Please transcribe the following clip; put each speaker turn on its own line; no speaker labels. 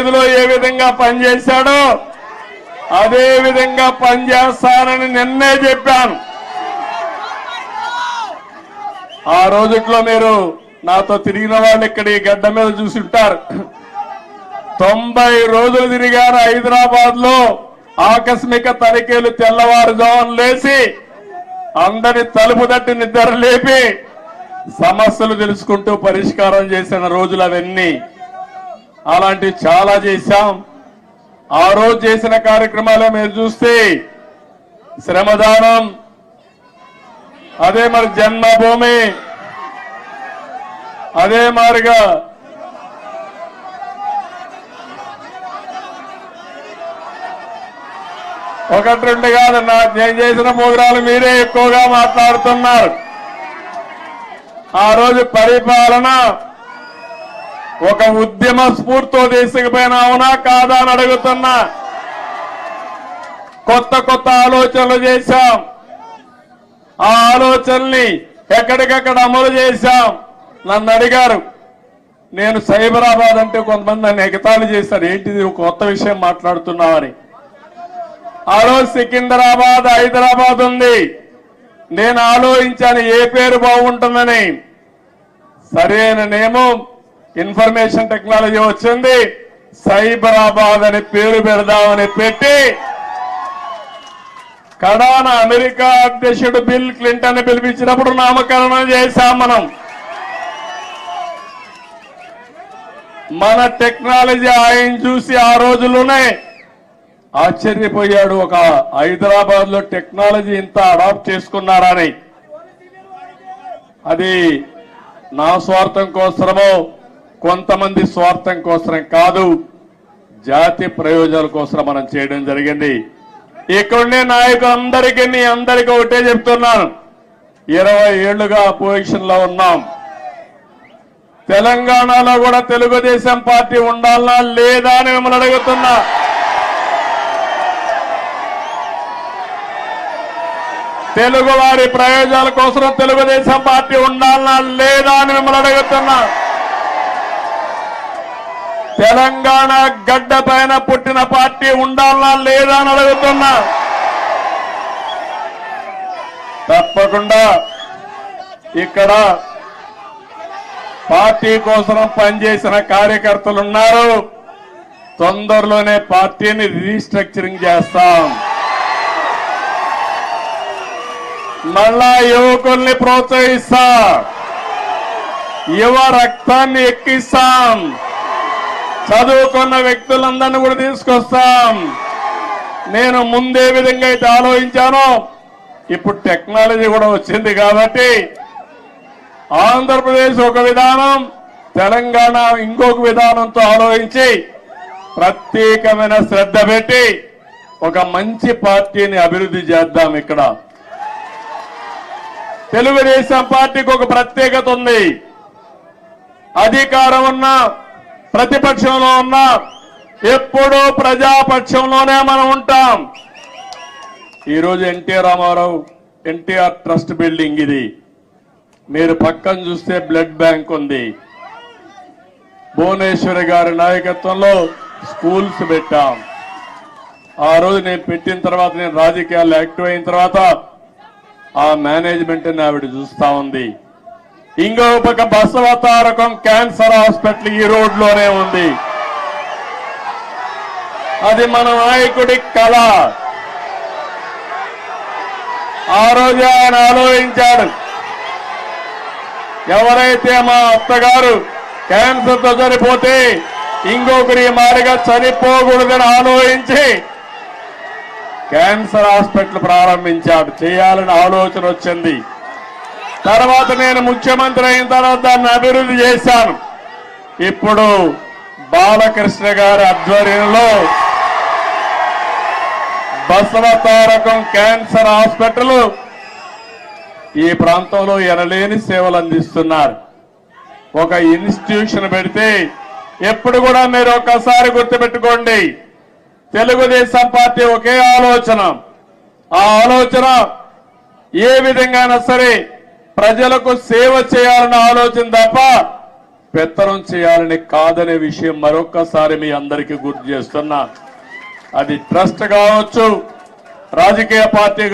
ఏ విధంగా పనిచేశాడో అదే విధంగా పనిచేస్తానని నిన్నే చెప్పాను. ఆ రోజుట్లో మీరు నాతో తిరిగిన వాళ్ళు ఇక్కడ ఈ గడ్డ మీద చూసుంటారు. 90 రోజులు తిరిగాను హైదరాబాద్ లో. ఆకస్మిక తనిఖీలు తెల్లవారుజామున లేచి అందరి తలుపు తట్టి నిద్ర లేపి సమస్యలు తెలుసుకుంటూ పరిష్కారం చేసిన రోజులు అవన్నీ. అలాంటివి చాలా చేశాం. ఆ రోజు చేసిన కార్యక్రమాలే మీరు చూస్తే శ్రమదానం, అదే మరి జన్మభూమి, అదే మారిగా ఒకటి రెండు కాదు, నేను చేసిన ప్రోగ్రాలు మీరే ఎక్కువగా మాట్లాడుతున్నారు. ఆ రోజు పరిపాలన ఒక ఉద్యమ స్ఫూర్తితో తీసుకుపోయినా అవునా కాదా అని అడుగుతున్నా. కొత్త కొత్త ఆలోచనలు చేశాం. ఆ ఆలోచనల్ని ఎక్కడికక్కడ అమలు చేశాం. నన్ను అడిగారు, నేను సైబరాబాద్ అంటే కొంతమంది నన్ను ఎగతాళి చేశారు, ఏంటిది కొత్త విషయం మాట్లాడుతున్నావని. ఆ రోజు సికింద్రాబాద్, హైదరాబాద్ ఉంది. నేను ఆలోచించాను ఏ పేరు బాగుంటుందని. సరైన నేమో ఇన్ఫర్మేషన్ టెక్నాలజీ వచ్చింది, సైబరాబాద్ అని పేరు పెడదామని పెట్టి కడాన అమెరికా అధ్యక్షుడు బిల్ క్లింటన్ పిలిపించినప్పుడు నామకరణం చేశాం. మన టెక్నాలజీ ఆయన చూసి ఆ రోజుల్లోనే ఆశ్చర్యపోయాడు. ఒక హైదరాబాద్ లో టెక్నాలజీ ఇంత అడాప్ట్ చేసుకున్నారని. అది నా స్వార్థం కోసమో కొంతమంది స్వార్థం కోసం కాదు, జాతి ప్రయోజనాల కోసం మనం చేయడం జరిగింది. ఇక్కడుండే నాయకులందరికీ మీ అందరికీ ఒకటే చెప్తున్నాను, 20 ఏళ్లుగా అపోజిషన్ లో ఉన్నాం. తెలంగాణలో కూడా తెలుగుదేశం పార్టీ ఉండాలనా లేదా అని మిమ్మల్ని అడుగుతున్నా. తెలుగు వారి ప్రయోజనాల కోసం తెలుగుదేశం పార్టీ ఉండాలనా లేదా అని మిమ్మల్ని అడుగుతున్నా. తెలంగాణ గడ్డ పైన పుట్టిన పార్టీ ఉండాలనా లేదా అని అడుగుతున్నా. తప్పకుండా ఇక్కడ పార్టీ కోసం పనిచేసిన కార్యకర్తలు ఉన్నారు. తొందరలోనే పార్టీని రీస్ట్రక్చరింగ్ చేస్తాం. మళ్ళా యువకుల్ని ప్రోత్సహిస్తాం, యువ రక్తాన్ని ఎక్కిస్తాం, చదువుకున్న వ్యక్తులందరినీ కూడా తీసుకొస్తాం. నేను ముందే విధంగా అయితే ఆలోచించానో ఇప్పుడు టెక్నాలజీ కూడా వచ్చింది కాబట్టి ఆంధ్రప్రదేశ్ ఒక విధానం, తెలంగాణ ఇంకొక విధానంతో ఆలోచించి ప్రత్యేకమైన శ్రద్ధ పెట్టి ఒక మంచి పార్టీని అభివృద్ధి చేద్దాం. ఇక్కడ తెలుగుదేశం పార్టీకి ఒక ప్రత్యేకత ఉంది. అధికారం ఉన్నా ప్రతిపక్షంలో ఉన్నా ఎప్పుడూ ప్రజాపక్షంలోనే మనం ఉంటాం. ఈరోజు N T Ramarao NTR trust building ఇది. మీరు పక్కన చూస్తే బ్లడ్ బ్యాంక్ ఉంది. భువనేశ్వరి గారి నాయకత్వంలో స్కూల్స్ పెట్టాం. ఆ రోజు నేను పెట్టిన తర్వాత, నేను రాజకీయాల్లో యాక్టివ్ అయిన తర్వాత ఆ మేనేజ్మెంట్ ఆవిడ చూస్తా ఉంది. ఇంకో పక్క బసవతారకం క్యాన్సర్ హాస్పిటల్ ఈ రోడ్లోనే ఉంది. అది మన నాయకుడి కళ. ఆ రోజు ఆయన ఆలోచించాడు, ఎవరైతే మా అత్తగారు క్యాన్సర్ తో చనిపోతే ఇంకొకరి మారిగా చనిపోకూడదని ఆలోచించి క్యాన్సర్ హాస్పిటల్ ప్రారంభించాడు. చేయాలని ఆలోచన వచ్చింది. తర్వాత నేను ముఖ్యమంత్రి అయిన తర్వాత దాన్ని అభివృద్ధి చేశాను. ఇప్పుడు బాలకృష్ణ గారి ఆధ్వర్యంలో బసవతారకం క్యాన్సర్ హాస్పిటల్ ఈ ప్రాంతంలో ఎనలేని సేవలు అందిస్తున్నారు. ఒక ఇన్స్టిట్యూషన్ పెడితే ఎప్పుడు కూడా మీరు ఒక్కసారి గుర్తుపెట్టుకోండి, తెలుగుదేశం పార్టీ ఒకే ఆలోచన. ఆ ఆలోచన ఏ విధంగానైనా సరే ప్రజలకు సేవ చేయాలన్న ఆలోచన తప్ప పెత్తనం చేయాలని కాదనే విషయం మరొక్కసారి మీ అందరికీ గుర్తు చేస్తున్నా. అది ట్రస్ట్ కావచ్చు, రాజకీయ పార్టీ